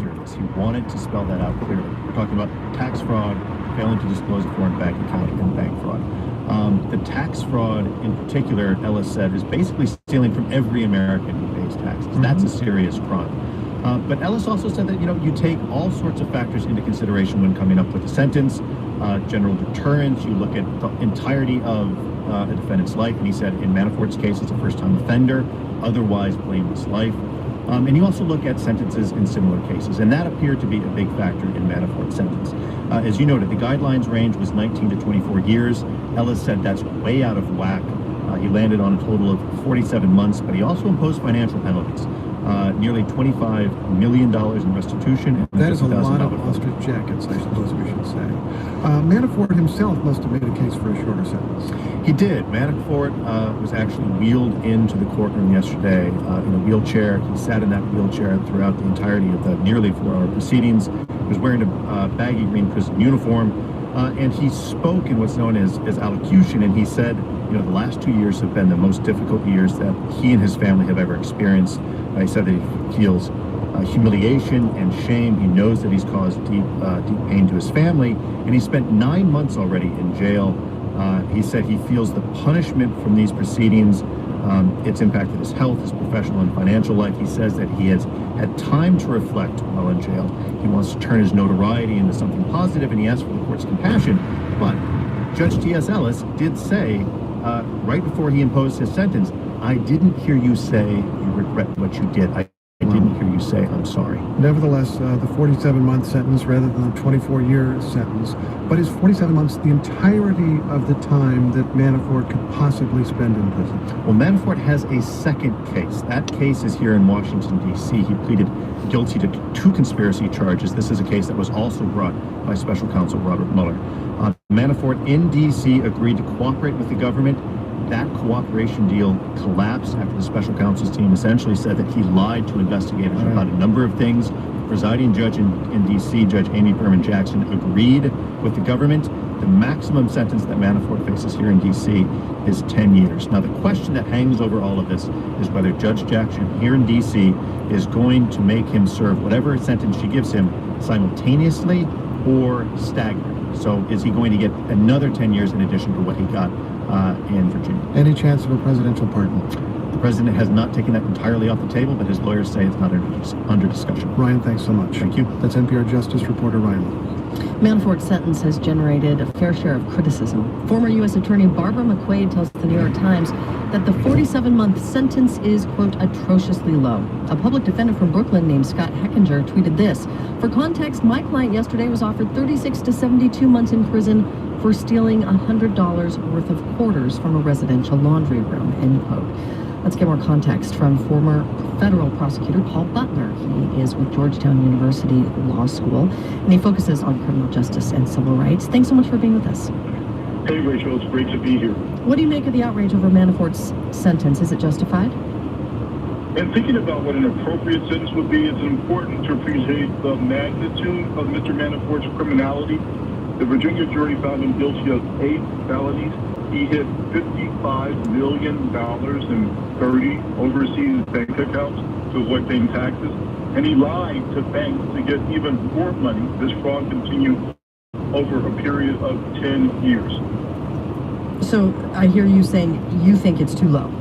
nature of this. He wanted to spell that out clearly. We're talking about tax fraud, failing to disclose a foreign bank account, and bank fraud. The tax fraud in particular, Ellis said, is basically stealing from every American who pays taxes. That's a serious crime. But Ellis also said that, you take all sorts of factors into consideration when coming up with a sentence. General deterrence, you look at the entirety of a defendant's life, and he said in Manafort's case, it's a first-time offender, otherwise blameless life. And you also look at sentences in similar cases, and that appeared to be a big factor in Manafort's sentence. As you noted, the guidelines range was 19 to 24 years. Ellis said that's way out of whack. He landed on a total of 47 months, but he also imposed financial penalties. Nearly $25 million in restitution. That is a lot of ostrich jackets, I suppose we should say. Manafort himself must have made a case for a shorter sentence. He did. Manafort was actually wheeled into the courtroom yesterday in a wheelchair. He sat in that wheelchair throughout the entirety of the nearly 4-hour proceedings. He was wearing a baggy green prison uniform, and he spoke in what's known as allocution, and he said, the last 2 years have been the most difficult years that he and his family have ever experienced. He said that he feels humiliation and shame. He knows that he's caused deep pain to his family, and he spent 9 months already in jail. He said he feels the punishment from these proceedings. It's impacted his health, his professional and financial life. He says that he has had time to reflect while in jail. He wants to turn his notoriety into something positive, and he asked for the court's compassion. But Judge T.S. Ellis did say, right before he imposed his sentence, I didn't hear you say you regret what you did. I didn't hear you say, I'm sorry. Nevertheless, the 47-month sentence rather than the 24-year sentence, but is 47 months the entirety of the time that Manafort could possibly spend in prison? Well, Manafort has a second case. That case is here in Washington, D.C. He pleaded guilty to 2 conspiracy charges. This is a case that was also brought by Special Counsel Robert Mueller. Manafort in D.C. agreed to cooperate with the government. That cooperation deal collapsed after the special counsel's team essentially said that he lied to investigators about a number of things. The presiding judge in D.C., Judge Amy Berman Jackson, agreed with the government. The maximum sentence that Manafort faces here in D.C. is 10 years. Now, the question that hangs over all of this is whether Judge Jackson here in D.C. is going to make him serve whatever sentence she gives him simultaneously or staggered. So is he going to get another 10 years in addition to what he got in Virginia? Any chance of a presidential pardon? The president has not taken that entirely off the table, but his lawyers say it's not under discussion. Ryan, thanks so much. Thank you. That's NPR Justice reporter Ryan. Manafort's sentence has generated a fair share of criticism. Former U.S. Attorney Barbara McQuaid tells the New York Times that the 47-month sentence is, quote, atrociously low. A public defender from Brooklyn named Scott Heckinger tweeted this. For context, my client yesterday was offered 36 to 72 months in prison for stealing $100 worth of quarters from a residential laundry room, end quote. Let's get more context from former federal prosecutor Paul Butler. He is with Georgetown University Law School, and he focuses on criminal justice and civil rights. Thanks so much for being with us. Hey, Rachel, it's great to be here. What do you make of the outrage over Manafort's sentence? Is it justified? And thinking about what an appropriate sentence would be, it's important to appreciate the magnitude of Mr. Manafort's criminality. The Virginia jury found him guilty of 8 felonies. He hid $55 million in 30 overseas bank accounts to avoid paying taxes. And he lied to banks to get even more money. This fraud continued over a period of 10 years. So I hear you saying you think it's too low.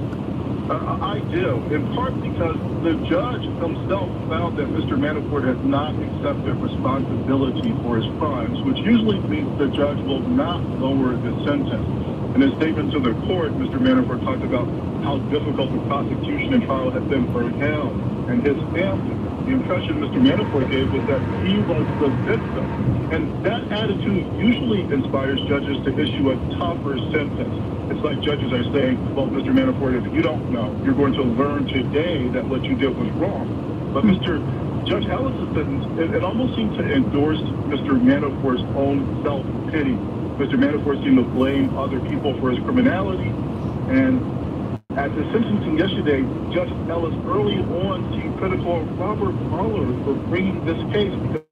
I do, in part because the judge himself found that Mr. Manafort has not accepted responsibility for his crimes, which usually means the judge will not lower the sentence. In his statement to the court, Mr. Manafort talked about how difficult the prosecution and trial had been for him and his family. The impression Mr. Manafort gave was that he was the victim. And that attitude usually inspires judges to issue a tougher sentence. It's like judges are saying, well, Mr. Manafort, if you don't know, you're going to learn today that what you did was wrong. But Judge Ellis' sentence, it almost seemed to endorse Mr. Manafort's own self-pity. Mr. Manafort seemed to blame other people for his criminality. And at the sentencing yesterday, Judge Ellis early on seemed critical of Robert Mueller for bringing this case because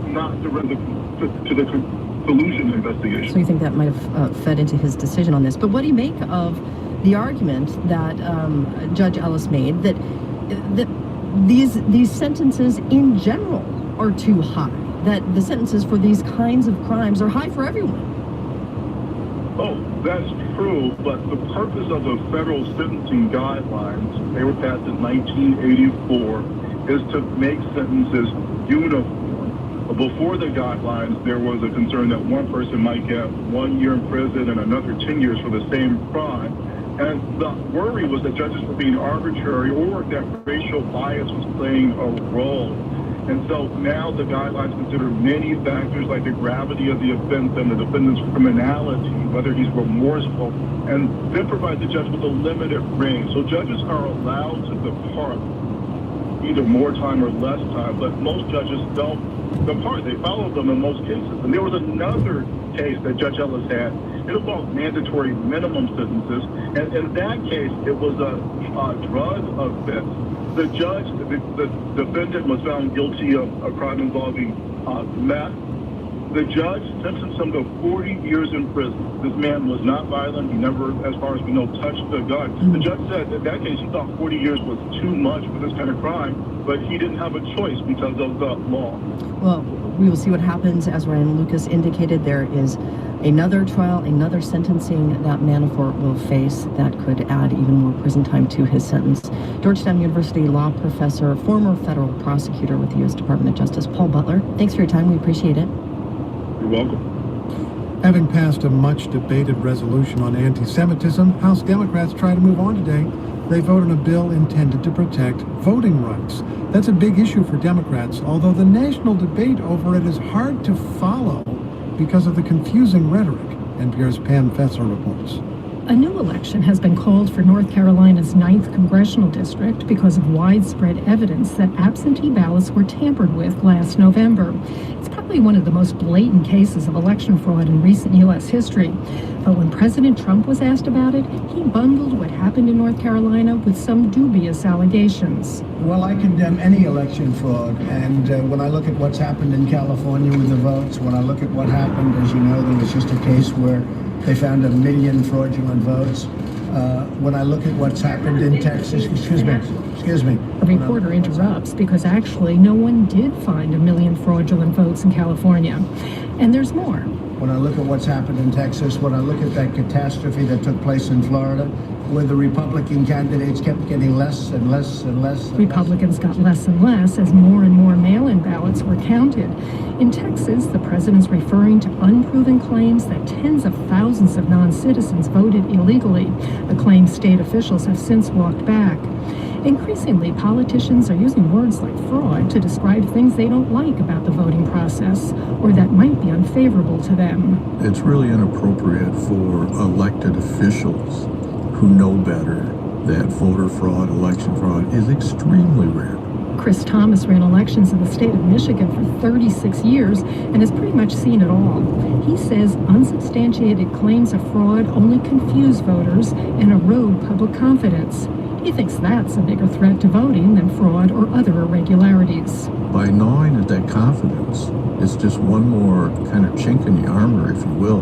not to the collusion investigation. So you think that might have fed into his decision on this. But what do you make of the argument that Judge Ellis made that these sentences in general are too high, that the sentences for these kinds of crimes are high for everyone. Oh, that's true, but the purpose of the federal sentencing guidelines, they were passed in 1984, is to make sentences uniform. Before the guidelines, there was a concern that one person might get 1 year in prison and another 10 years for the same crime. And the worry was that judges were being arbitrary or that racial bias was playing a role. And so now the guidelines consider many factors like the gravity of the offense and the defendant's criminality, whether he's remorseful, and then provide the judge with a limited range. So judges are allowed to depart either more time or less time, but most judges don't depart. They follow them in most cases. And there was another case that Judge Ellis had. It involved mandatory minimum sentences, and in that case, it was a drug offense. The defendant was found guilty of a crime involving meth. The judge sentenced him to 40 years in prison. This man was not violent. He never, as far as we know, touched a gun. The judge said in that case he thought 40 years was too much for this kind of crime, but he didn't have a choice because of the law. Well, we will see what happens. As Ryan Lucas indicated, there is another trial, another sentencing that Manafort will face that could add even more prison time to his sentence. Georgetown University law professor, former federal prosecutor with the U.S. Department of Justice, Paul Butler. Thanks for your time. We appreciate it. You're welcome. Having passed a much-debated resolution on anti-Semitism, House Democrats try to move on today. They vote on a bill intended to protect voting rights. That's a big issue for Democrats, although the national debate over it is hard to follow because of the confusing rhetoric. NPR's Pam Fessler reports. A new election has been called for North Carolina's 9th congressional district because of widespread evidence that absentee ballots were tampered with last November. It's probably one of the most blatant cases of election fraud in recent U.S. history. But when President Trump was asked about it, he bundled what happened in North Carolina with some dubious allegations. Well, I condemn any election fraud, and when I look at what's happened in California with the votes, when I look at what happened, as you know, there was just a case where they found 1 million fraudulent votes. When I look at what's happened in Texas, excuse me. A reporter interrupts because actually no one did find 1 million fraudulent votes in California. And there's more. When I look at what's happened in Texas, when I look at that catastrophe that took place in Florida, where the Republican candidates kept getting less and less and less. Republicans got less and less as more and more mail-in ballots were counted. In Texas, the president's referring to unproven claims that tens of thousands of non-citizens voted illegally, a claim state officials have since walked back. Increasingly, politicians are using words like fraud to describe things they don't like about the voting process or that might be unfavorable to them. It's really inappropriate for elected officials who know better that voter fraud, election fraud is extremely rare. Chris Thomas ran elections in the state of Michigan for 36 years and has pretty much seen it all. He says unsubstantiated claims of fraud only confuse voters and erode public confidence. He thinks that's a bigger threat to voting than fraud or other irregularities. By gnawing at that confidence, it's just one more kind of chink in the armor, if you will,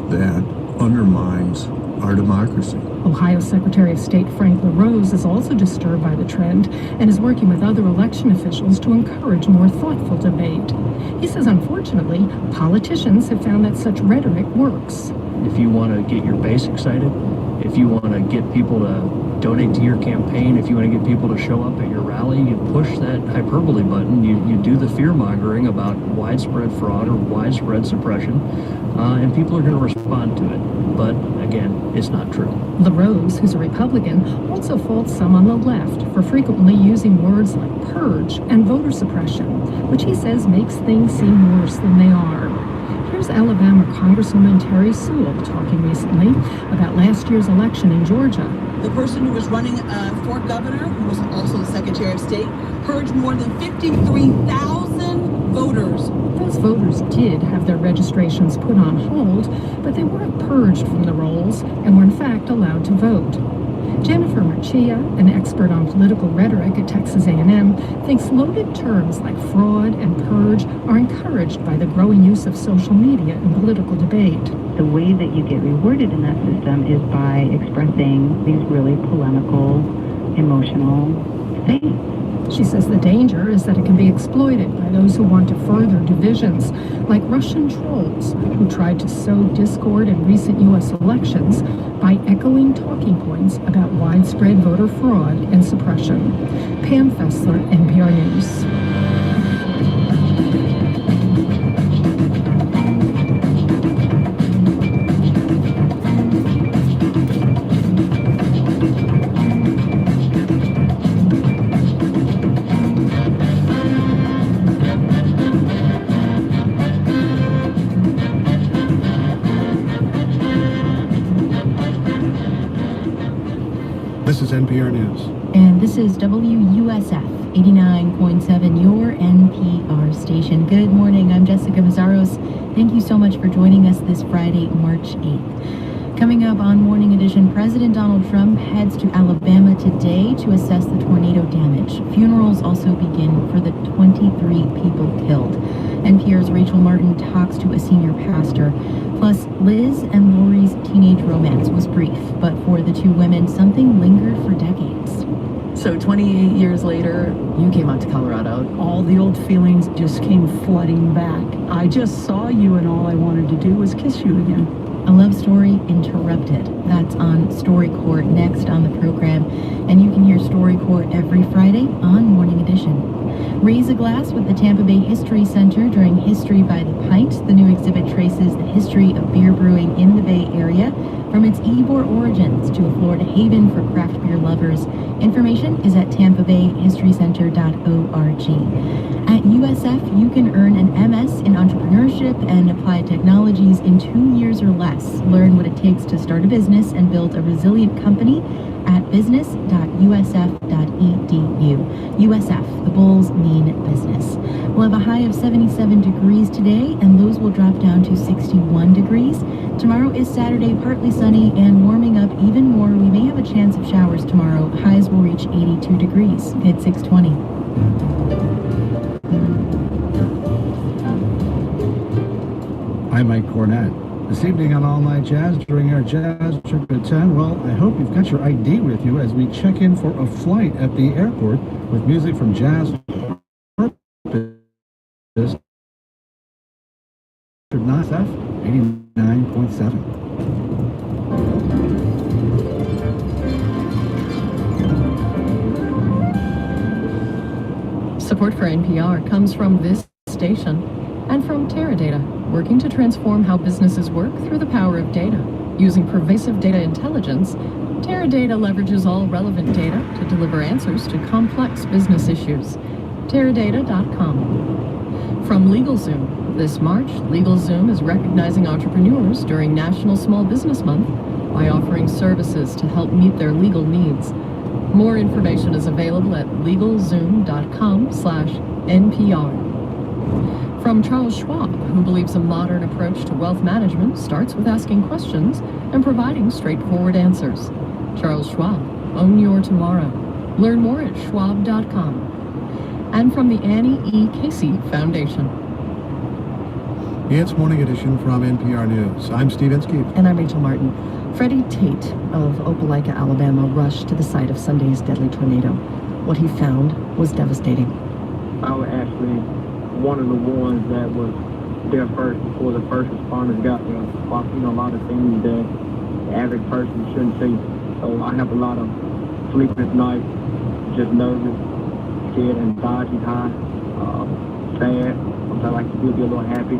that undermines our democracy. Ohio Secretary of State Frank LaRose is also disturbed by the trend and is working with other election officials to encourage more thoughtful debate. He says, unfortunately, politicians have found that such rhetoric works. If you want to get your base excited, if you want to get people to donate to your campaign, if you want to get people to show up at your rally, you push that hyperbole button, you do the fear-mongering about widespread fraud or widespread suppression, and people are going to respond to it. But again, it's not true. LaRose, who's a Republican, also faults some on the left for frequently using words like purge and voter suppression, which he says makes things seem worse than they are. Here's Alabama Congresswoman Terry Sewell talking recently about last year's election in Georgia. The person who was running for governor, who was also the Secretary of State, purged more than 53,000 voters. Those voters did have their registrations put on hold, but they weren't purged from the rolls and were in fact allowed to vote. Jennifer Murcia, an expert on political rhetoric at Texas A&M, thinks loaded terms like fraud and purge are encouraged by the growing use of social media in political debate. The way that you get rewarded in that system is by expressing these really polemical, emotional things. She says the danger is that it can be exploited by those who want to further divisions, like Russian trolls who tried to sow discord in recent U.S. elections by echoing talking points about widespread voter fraud and suppression. Pam Fessler, NPR News. This is NPR News. And this is WUSF 89.7, your NPR station. Good morning. I'm Jessica Mazzaros. Thank you so much for joining us this Friday, March 8th. Coming up on Morning Edition, President Donald Trump heads to Alabama today to assess the tornado damage. Funerals also begin for the 23 people killed. NPR's Rachel Martin talks to a senior pastor. Plus, Liz and Lori's teenage romance was brief, but for the two women, something lingered for decades. So 28 years later, you came out to Colorado. All the old feelings just came flooding back. I just saw you and all I wanted to do was kiss you again. A love story interrupted. That's on Story Court next on the program. And you can hear Story Court every Friday on Morning Edition. Raise a glass with the Tampa Bay History Center during History by the Pint. The new exhibit traces the history of beer brewing in the Bay Area, from its Ybor origins to a Florida haven for craft beer lovers. Information is at tampabayhistorycenter.org. At USF, you can earn an MS in entrepreneurship and applied technologies in 2 years or less. Learn what it takes to start a business and build a resilient company at business.usf.edu. USF, the Bulls mean business. We'll have a high of 77 degrees today, and lows will drop down to 61 degrees. Tomorrow is Saturday, partly sunny and warming up even more. We may have a chance of showers tomorrow. Highs will reach 82 degrees at 6:20. I'm Mike Cornett. This evening on All Night Jazz, during our Jazz Trip at 10, well, I hope you've got your ID with you as we check in for a flight at the airport with music from Jazz Purpose. 89.7. Support for NPR comes from this station and from Teradata, working to transform how businesses work through the power of data. Using pervasive data intelligence, Teradata leverages all relevant data to deliver answers to complex business issues. Teradata.com. From LegalZoom, this March, LegalZoom is recognizing entrepreneurs during National Small Business Month by offering services to help meet their legal needs. More information is available at LegalZoom.com/NPR. From Charles Schwab, who believes a modern approach to wealth management starts with asking questions and providing straightforward answers. Charles Schwab, own your tomorrow. Learn more at schwab.com. And from the Annie E. Casey Foundation. It's Morning Edition from NPR News. I'm Steve Inskeep. And I'm Rachel Martin. Freddie Tate of Opelika, Alabama, rushed to the site of Sunday's deadly tornado. What he found was devastating. I was actually one of the ones that was there first before the first responders got there. A lot of things that the average person shouldn't see. So I have a lot of sleepless nights, just nervous, scared, anxiety high, sad. Sometimes I like to still be a little happy.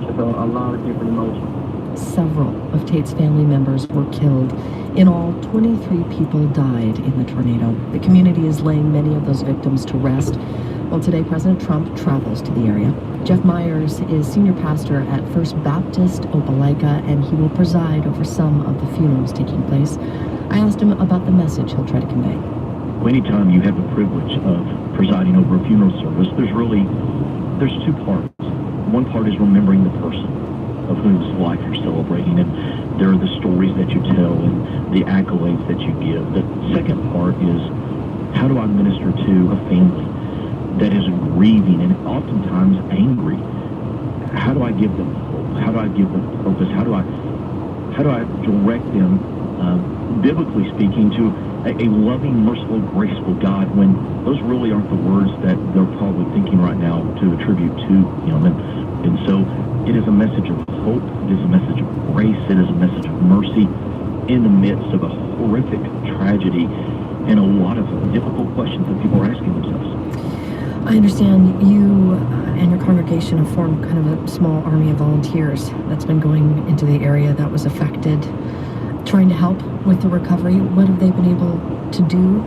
Just a lot of different emotions. Several of Tate's family members were killed. In all, 23 people died in the tornado. The community is laying many of those victims to rest. Well, today, President Trump travels to the area. Jeff Myers is senior pastor at First Baptist Opelika, and he will preside over some of the funerals taking place. I asked him about the message he'll try to convey. Anytime you have the privilege of presiding over a funeral service, there's two parts. One part is remembering the person of whose life you're celebrating, and there are the stories that you tell and the accolades that you give. The second part is, how do I minister to a family that is grieving and oftentimes angry? How do I give them hope? How do I give them purpose? How do I direct them, biblically speaking, to a loving, merciful, graceful God, when those really aren't the words that they're probably thinking right now to attribute to him. And so it is a message of hope, it is a message of grace, it is a message of mercy in the midst of a horrific tragedy and a lot of difficult questions that people are asking themselves. I understand you and your congregation have formed kind of a small army of volunteers that's been going into the area that was affected, trying to help with the recovery. What have they been able to do?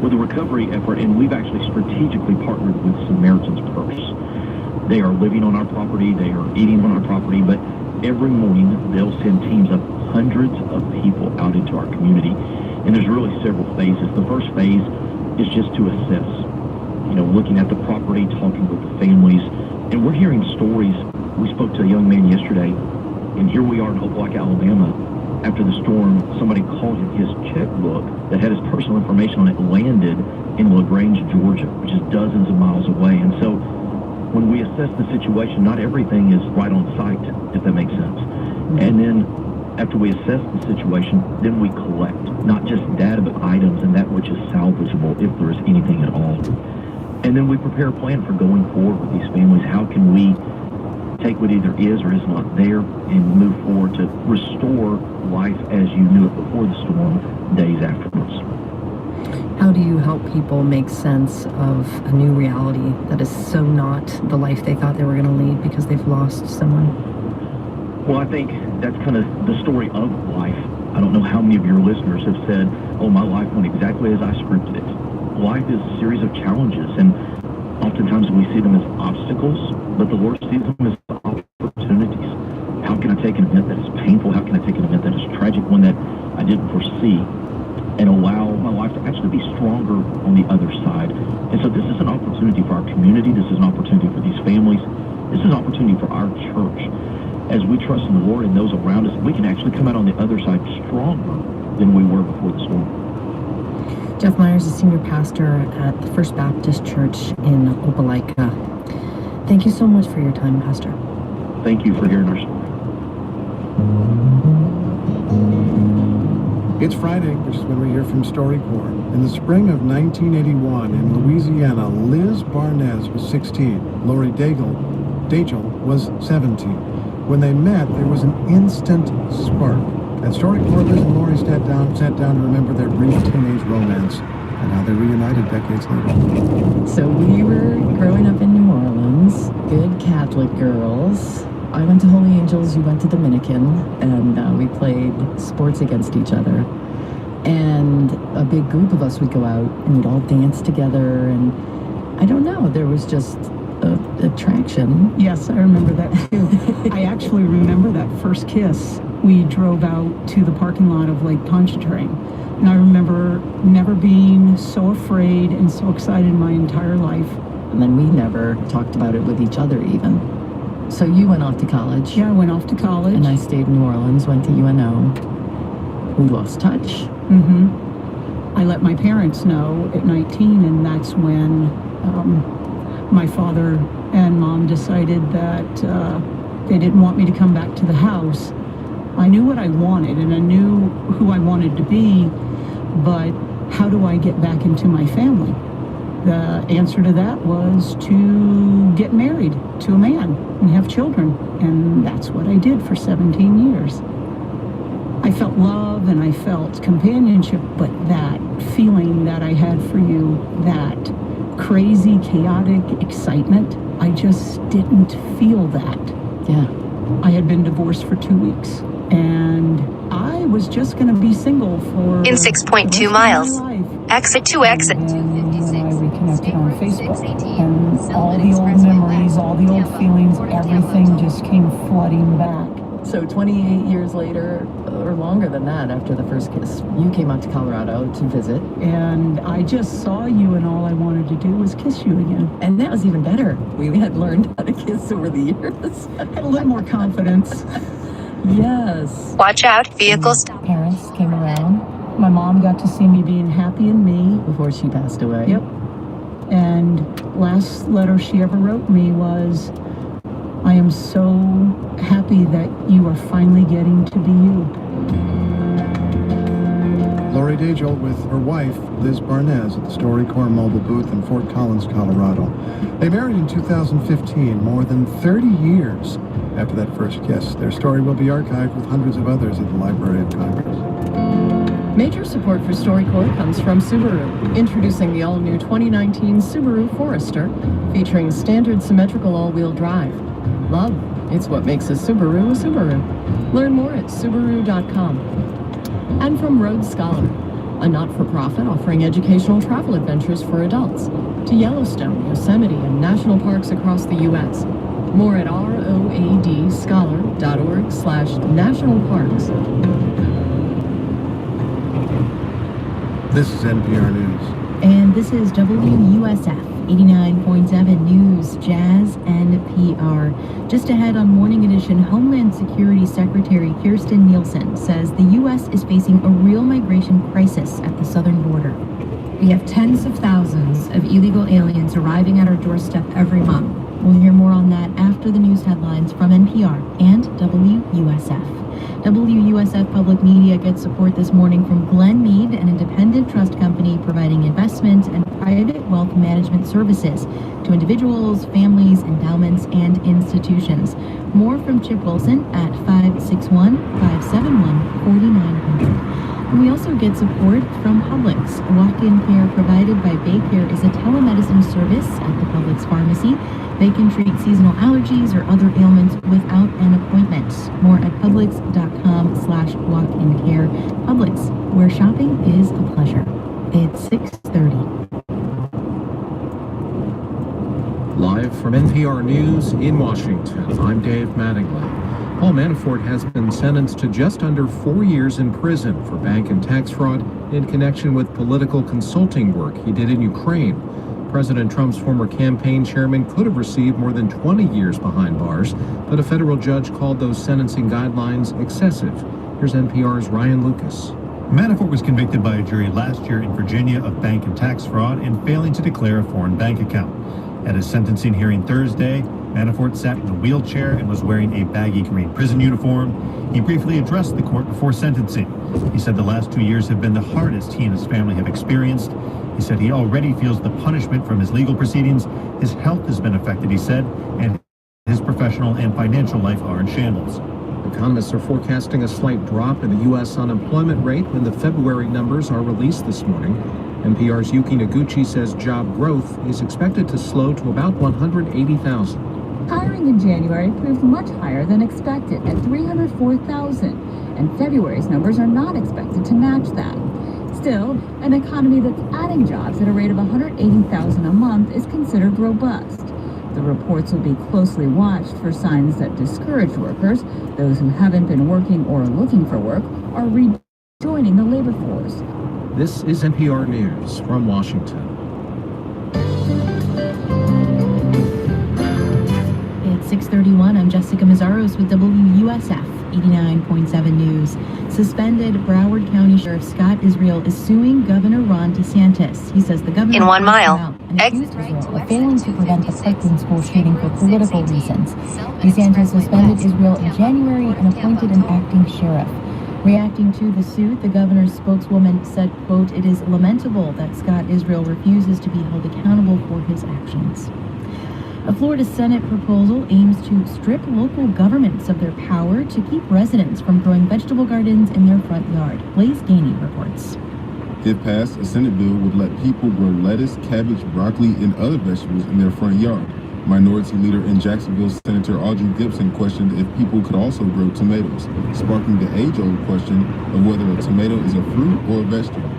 With the recovery effort, and we've actually strategically partnered with Samaritan's Purse. They are living on our property, they are eating on our property, but every morning they'll send teams of hundreds of people out into our community. And there's really several phases. The first phase is just to assess, looking at the property, talking with the families, and we're hearing stories. We spoke to a young man yesterday, and here we are in Opelika, Alabama. After the storm, somebody called him his checkbook that had his personal information on it landed in LaGrange, Georgia, which is dozens of miles away. And so when we assess the situation, not everything is right on site, if that makes sense. And then after we assess the situation, then we collect not just data, but items and that which is salvageable, if there is anything at all. And then we prepare a plan for going forward with these families. How can we take what either is or is not there and move forward to restore life as you knew it before the storm, days afterwards? How do you help people make sense of a new reality that is so not the life they thought they were going to lead because they've lost someone? Well, I think that's kind of the story of life. I don't know how many of your listeners have said, oh, my life went exactly as I scripted it. Life is a series of challenges, and oftentimes we see them as obstacles, but the Lord sees them as opportunities. How can I take an event that is painful? How can I take an event that is tragic, one that I didn't foresee, and allow my life to actually be stronger on the other side? And so this is an opportunity for our community. This is an opportunity for these families. This is an opportunity for our church. As we trust in the Lord and those around us, we can actually come out on the other side stronger than we were before the storm. Jeff Myers is senior pastor at the First Baptist Church in Opelika. Thank you so much for your time, Pastor. Thank you for hearing our story. It's Friday, which is when we hear from StoryCorps. In the spring of 1981 in Louisiana, Liz Barnes was 16. Lori Daigle was 17. When they met, there was an instant spark. At StoryCorps, Liz and Lori sat down to remember their brief teenage romance and how they reunited decades later. So we were growing up in New Orleans, good Catholic girls. I went to Holy Angels, you went to Dominican, and we played sports against each other. And a big group of us would go out and we'd all dance together, and I don't know, there was just attraction. Yes, I remember that too. I actually remember that first kiss. We drove out to the parking lot of Lake Pontchartrain, and I remember never being so afraid and so excited in my entire life. And then we never talked about it with each other even. So you went off to college. Yeah, I went off to college. And I stayed in New Orleans, went to UNO. We lost touch. Mm-hmm. I let my parents know at 19, and that's when my father and mom decided that they didn't want me to come back to the house. I knew what I wanted, and I knew who I wanted to be, but how do I get back into my family? The answer to that was to get married to a man and have children, and that's what I did for 17 years. I felt love and I felt companionship, but that feeling that I had for you, that crazy, chaotic excitement, I just didn't feel that. Yeah. I had been divorced for 2 weeks, and I was just going to be single for in 6.2 miles. Exit to exit. I reconnected on Facebook, and all the old memories, all the old feelings, everything just came flooding back. So 28 years later, or longer than that, after the first kiss, you came out to Colorado to visit. And I just saw you, and all I wanted to do was kiss you again. And that was even better. We had learned how to kiss over the years. Had a little more confidence. Yes. Watch out, vehicle stop. Parents came around. My mom got to see me being happy in me. Before she passed away. Yep. And last letter she ever wrote me was, I am so happy that you are finally getting to be you. Lori Daigle with her wife, Liz Barnez, at the StoryCorps mobile booth in Fort Collins, Colorado. They married in 2015, more than 30 years after that first kiss. Their story will be archived with hundreds of others at the Library of Congress. Major support for StoryCorps comes from Subaru, introducing the all-new 2019 Subaru Forester, featuring standard symmetrical all-wheel drive. Love, it's what makes a Subaru a Subaru. Learn more at Subaru.com. And from Road Scholar, a not-for-profit offering educational travel adventures for adults to Yellowstone, Yosemite, and national parks across the U.S. More at roadscholar.org/national parks. This is NPR News. And this is WUSF 89.7 News, Jazz, NPR. Just ahead on Morning Edition, Homeland Security Secretary Kirstjen Nielsen says the U.S. is facing a real migration crisis at the southern border. We have tens of thousands of illegal aliens arriving at our doorstep every month. We'll hear more on that after the news headlines from NPR and WUSF. WUSF Public Media gets support this morning from Glen Mead, an independent trust company providing investment and private wealth management services to individuals, families, endowments, and institutions. More from Chip Wilson at 561-571-4900. And we also get support from Publix. Walk-in care provided by Baycare is a telemedicine service at the Publix pharmacy. They can treat seasonal allergies or other ailments without an appointment. More at Publix.com/walk-in-care. Publix, where shopping is a pleasure. It's 6:30. Live from NPR News in Washington, I'm Dave Mattingly. Paul Manafort has been sentenced to just under 4 years in prison for bank and tax fraud in connection with political consulting work he did in Ukraine. President Trump's former campaign chairman could have received more than 20 years behind bars, but a federal judge called those sentencing guidelines excessive. Here's NPR's Ryan Lucas. Manafort was convicted by a jury last year in Virginia of bank and tax fraud and failing to declare a foreign bank account. At his sentencing hearing Thursday, Manafort sat in a wheelchair and was wearing a baggy green prison uniform. He briefly addressed the court before sentencing. He said the last 2 years have been the hardest he and his family have experienced. He said he already feels the punishment from his legal proceedings. His health has been affected, he said, and his professional and financial life are in shambles. Economists are forecasting a slight drop in the U.S. unemployment rate when the February numbers are released this morning. NPR's Yuki Noguchi says job growth is expected to slow to about 180,000. Hiring in January proved much higher than expected at 304,000, and February's numbers are not expected to match that. Still, an economy that's adding jobs at a rate of 180,000 a month is considered robust. The reports will be closely watched for signs that discouraged workers, those who haven't been working or looking for work, are rejoining the labor force. This is NPR News from Washington. It's 6:31. I'm Jessica Mazzaros with WUSF 89.7 News. Suspended Broward County Sheriff Scott Israel is suing Governor Ron DeSantis. He says the governor in 1 mile. Accused Israel of failing to prevent the Parkland school shooting for political reasons. DeSantis suspended Israel in January and appointed an acting sheriff. Reacting to the suit, the governor's spokeswoman said, quote, "It is lamentable that Scott Israel refuses to be held accountable for his actions." A Florida Senate proposal aims to strip local governments of their power to keep residents from growing vegetable gardens in their front yard. Blaise Gainey reports. If passed, a Senate bill would let people grow lettuce, cabbage, broccoli, and other vegetables in their front yard. Minority leader in Jacksonville, Senator Audrey Gibson, questioned if people could also grow tomatoes, sparking the age-old question of whether a tomato is a fruit or a vegetable.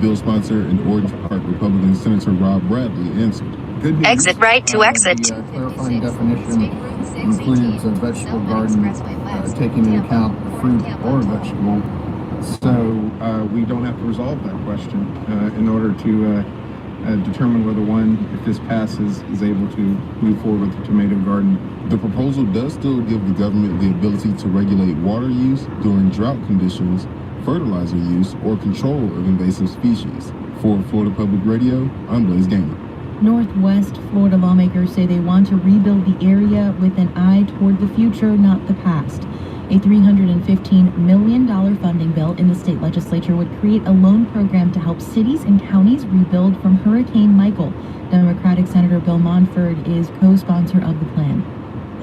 Bill sponsor and Orange Park Republican Senator Rob Bradley answered. Good news. Exit right to exit. The clarifying definition includes a vegetable garden taking into account a fruit or a vegetable. So we don't have to resolve that question in order to determine whether one, if this passes, is able to move forward with the tomato garden. The proposal does still give the government the ability to regulate water use during drought conditions, fertilizer use, or control of invasive species. For Florida Public Radio, I'm Blaise Gainey. Northwest Florida lawmakers say they want to rebuild the area with an eye toward the future, not the past. A $315 million funding bill in the state legislature would create a loan program to help cities and counties rebuild from Hurricane Michael. Democratic Senator Bill Monford is co-sponsor of the plan.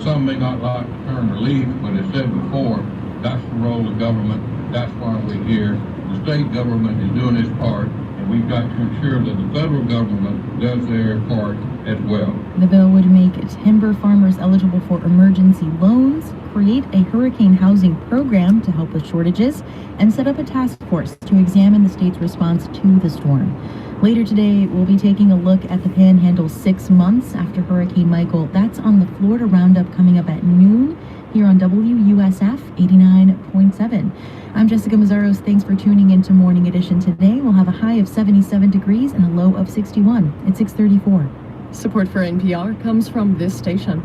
Some may not like the term relief, but as said before, that's the role of government. That's why we're here. The state government is doing its part, and we've got to ensure that the federal government does their part as well. The bill would make timber farmers eligible for emergency loans, create a hurricane housing program to help with shortages, and set up a task force to examine the state's response to the storm. Later today, we'll be taking a look at the Panhandle 6 months after Hurricane Michael. That's on the Florida Roundup coming up at noon here on WUSF 89.7. I'm Jessica Mazzaros. Thanks for tuning in to Morning Edition today. We'll have a high of 77 degrees and a low of 61 at 6:34. Support for NPR comes from this station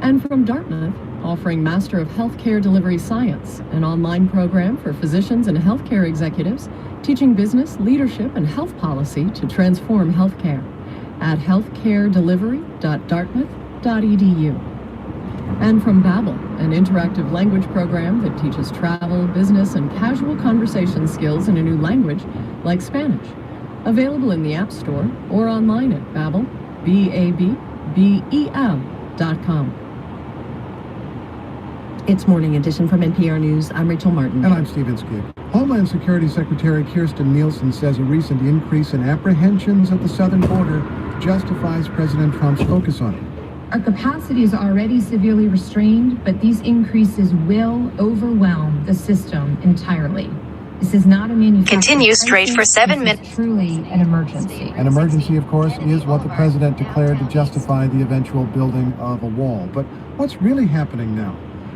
and from Dartmouth, offering Master of Healthcare Delivery Science, an online program for physicians and healthcare executives, teaching business, leadership, and health policy to transform healthcare at healthcaredelivery.dartmouth.edu. And from Babbel, an interactive language program that teaches travel, business, and casual conversation skills in a new language like Spanish. Available in the App Store or online at Babbel, BABBEL.com. It's Morning Edition from NPR News. I'm Rachel Martin. And I'm Stephen Skip. Homeland Security Secretary Kirstjen Nielsen says a recent increase in apprehensions at the southern border justifies President Trump's focus on it. Our capacity is already severely restrained, but these increases will overwhelm the system entirely. This is not a manufacturing Continue straight for 7 minutes. It's truly an emergency. An emergency, of course, is what the president declared to justify the eventual building of a wall. But what's really happening now?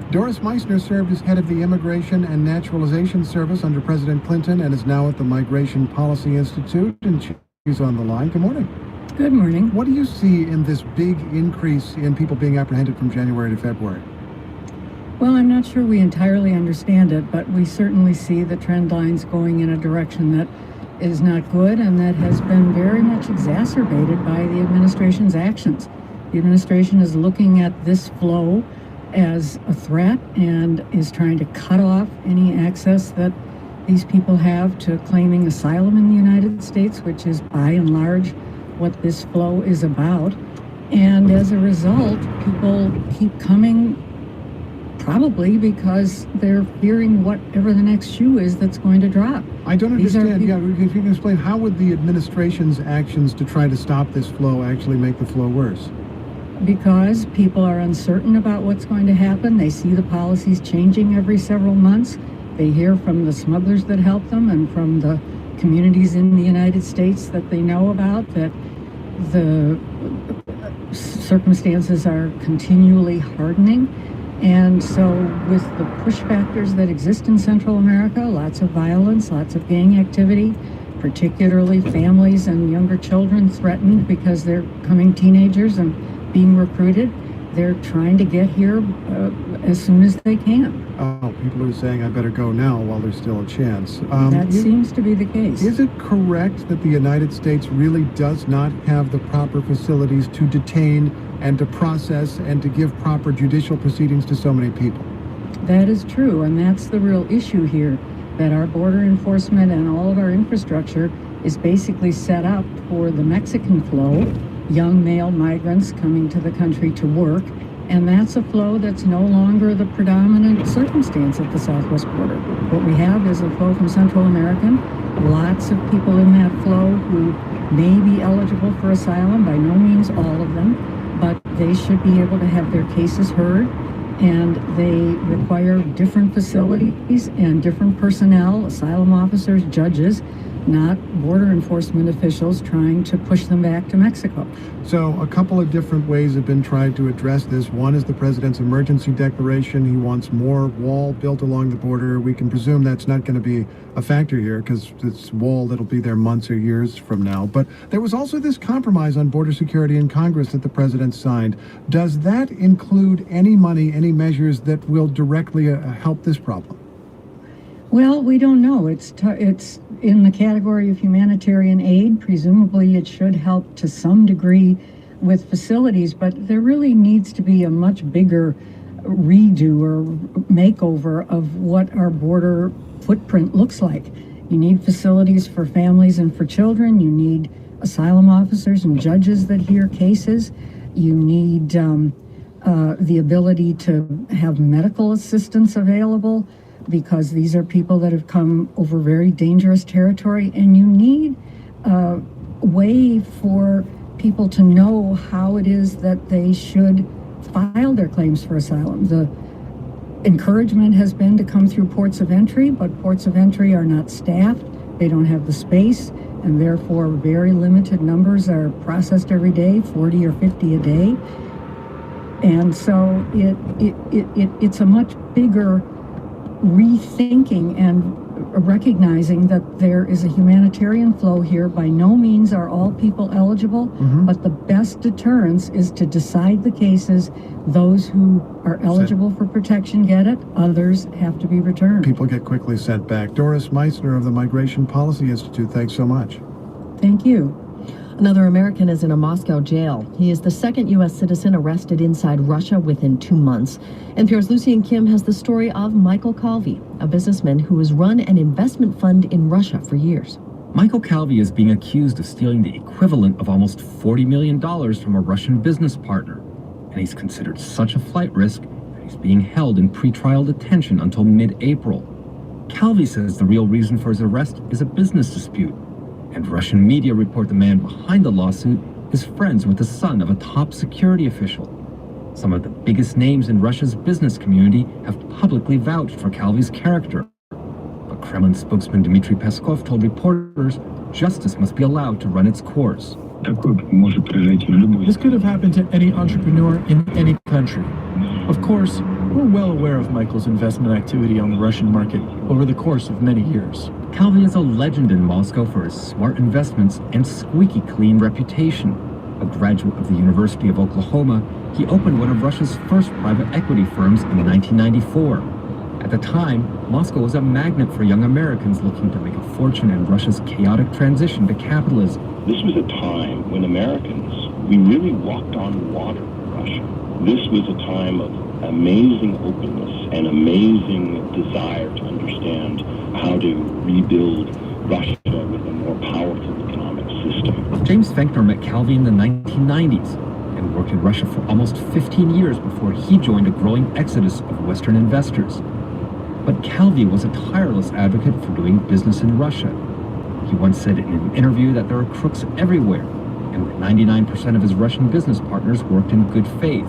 Doris Meissner served as head of the Immigration and Naturalization Service under President Clinton and is now at the Migration Policy Institute, and she's on the line. Good morning. Good morning. What do you see in this big increase in people being apprehended from January to February? Well, I'm not sure we entirely understand it, but we certainly see the trend lines going in a direction that is not good and that has been very much exacerbated by the administration's actions. The administration is looking at this flow as a threat and is trying to cut off any access that these people have to claiming asylum in the United States, which is by and large what this flow is about. And as a result, people keep coming probably because they're fearing whatever the next shoe is that's going to drop. I don't understand. Yeah, if you can explain, how would the administration's actions to try to stop this flow actually make the flow worse? Because people are uncertain about what's going to happen. They see the policies changing every several months. They hear from the smugglers that help them and from the communities in the United States that they know about that the circumstances are continually hardening. And so with the push factors that exist in Central America, lots of violence, lots of gang activity, particularly families and younger children threatened because they're becoming teenagers and being recruited, they're trying to get here as soon as they can. Oh, people are saying I better go now while there's still a chance. That seems to be the case. Is it correct that the United States really does not have the proper facilities to detain and to process and to give proper judicial proceedings to so many people? That is true, and that's the real issue here, that our border enforcement and all of our infrastructure is basically set up for the Mexican flow, young male migrants coming to the country to work, and that's a flow that's no longer the predominant circumstance at the southwest border. What we have is a flow from Central American, lots of people in that flow who may be eligible for asylum, by no means all of them, but they should be able to have their cases heard, and they require different facilities and different personnel, asylum officers, judges, not border enforcement officials trying to push them back to Mexico. So a couple of different ways have been tried to address this. One is the president's emergency declaration. He wants more wall built along the border. We can presume that's not going to be a factor here because it's wall that'll be there months or years from now. But there was also this compromise on border security in Congress that the president signed. Does that include any money, any measures that will directly help this problem? Well, we don't know. It's in the category of humanitarian aid. Presumably it should help to some degree with facilities, but there really needs to be a much bigger redo or makeover of what our border footprint looks like. You need facilities for families and for children. You need asylum officers and judges that hear cases. You need the ability to have medical assistance available, because these are people that have come over very dangerous territory, and you need a way for people to know how it is that they should file their claims for asylum. The encouragement has been to come through ports of entry, but ports of entry are not staffed. They don't have the space, and therefore very limited numbers are processed every day, 40 or 50 a day. And so it's a much bigger rethinking and recognizing that there is a humanitarian flow here. By no means are all people eligible, but the best deterrence is to decide the cases. Those who are eligible for protection get it. Others have to be returned. People get quickly sent back. Doris Meissner of the Migration Policy Institute, thanks so much. Thank you. Another American is in a Moscow jail. He is the second U.S. citizen arrested inside Russia within 2 months. NPR's Lucien Kim has the story of Michael Calvi, a businessman who has run an investment fund in Russia for years. Michael Calvi is being accused of stealing the equivalent of almost $40 million from a Russian business partner. And he's considered such a flight risk that he's being held in pretrial detention until mid-April. Calvi says the real reason for his arrest is a business dispute. And Russian media report the man behind the lawsuit is friends with the son of a top security official. Some of the biggest names in Russia's business community have publicly vouched for Calvi's character. But Kremlin spokesman Dmitry Peskov told reporters justice must be allowed to run its course. This could have happened to any entrepreneur in any country. Of course, we're well aware of Michael's investment activity on the Russian market over the course of many years. Calvi is a legend in Moscow for his smart investments and squeaky clean reputation. A graduate of the University of Oklahoma, he opened one of Russia's first private equity firms in 1994. At the time, Moscow was a magnet for young Americans looking to make a fortune in Russia's chaotic transition to capitalism. This was a time when Americans, we really walked on water in Russia. This was a time of amazing openness and amazing desire to understand how to rebuild Russia with a more powerful economic system. James Fankner met Calvi in the 1990s and worked in Russia for almost 15 years before he joined a growing exodus of Western investors. But Calvi was a tireless advocate for doing business in Russia. He once said in an interview that there are crooks everywhere, and that 99% of his Russian business partners worked in good faith.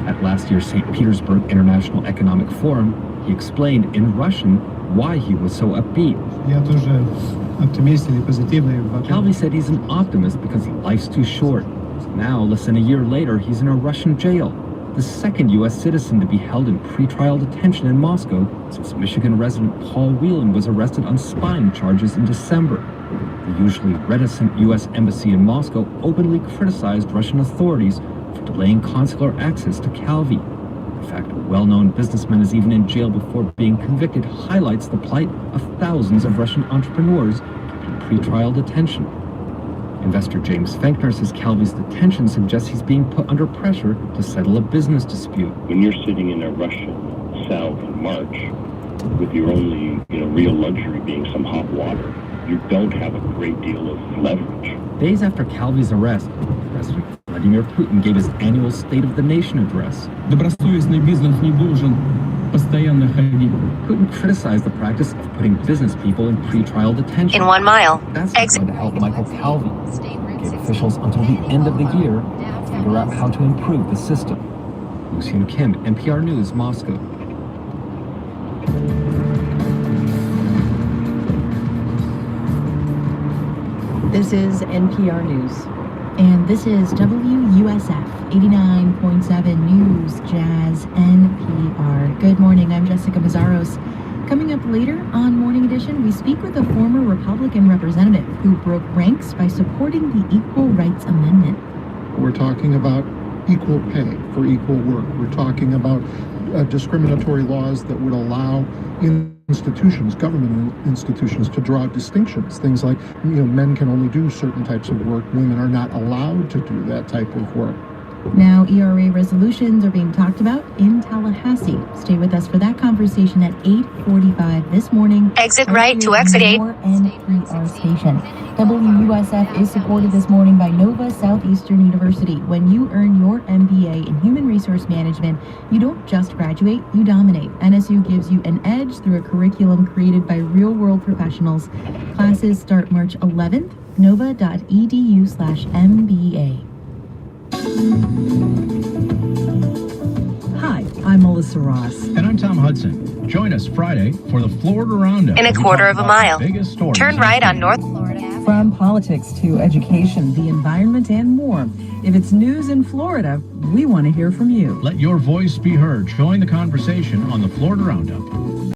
At last year's St. Petersburg International Economic Forum, he explained in Russian why he was so upbeat. Calvi said he's an optimist because life's too short. Now, less than a year later, he's in a Russian jail, the second U.S. citizen to be held in pretrial detention in Moscow since Michigan resident Paul Whelan was arrested on spying charges in December. The usually reticent U.S. embassy in Moscow openly criticized Russian authorities for delaying consular access to Calvi. The fact a well-known businessman is even in jail before being convicted highlights the plight of thousands of Russian entrepreneurs kept in pretrial detention. Investor James Fankner says Calvi's detention suggests he's being put under pressure to settle a business dispute. When you're sitting in a Russian cell in March, with your only real luxury being some hot water, you don't have a great deal of leverage. Days after Calvi's arrest, President Vladimir Putin gave his annual State of the Nation address. Putin criticized the practice of putting business people in pretrial detention. In 1 mile, That's going to help Michael Calvi. He gave officials until the end of the year to figure out how to improve the system. Lucien Kim, NPR News, Moscow. This is NPR News. And this is WUSF 89.7 News Jazz NPR. Good morning, I'm Jessica Mazzaros. Coming up later on Morning Edition, we speak with a former Republican representative who broke ranks by supporting the Equal Rights Amendment. We're talking about equal pay for equal work. We're talking about discriminatory laws that would allow institutions, government institutions, to draw distinctions. Things like, men can only do certain types of work. Women are not allowed to do that type of work. Now, ERA resolutions are being talked about in Tallahassee. Stay with us for that conversation at 8:45 this morning. Exit right to exit 8. Your NPR station. WUSF is supported this morning by Nova Southeastern University. When you earn your MBA in Human Resource Management, you don't just graduate, you dominate. NSU gives you an edge through a curriculum created by real-world professionals. Classes start March 11th. nova.edu/MBA. Hi, I'm Melissa Ross. And I'm Tom Hudson. Join us Friday for the Florida Roundup. In a quarter of a mile. Turn right on North Florida. From politics to education, the environment, and more. If it's news in Florida, we want to hear from you. Let your voice be heard. Join the conversation on the Florida Roundup.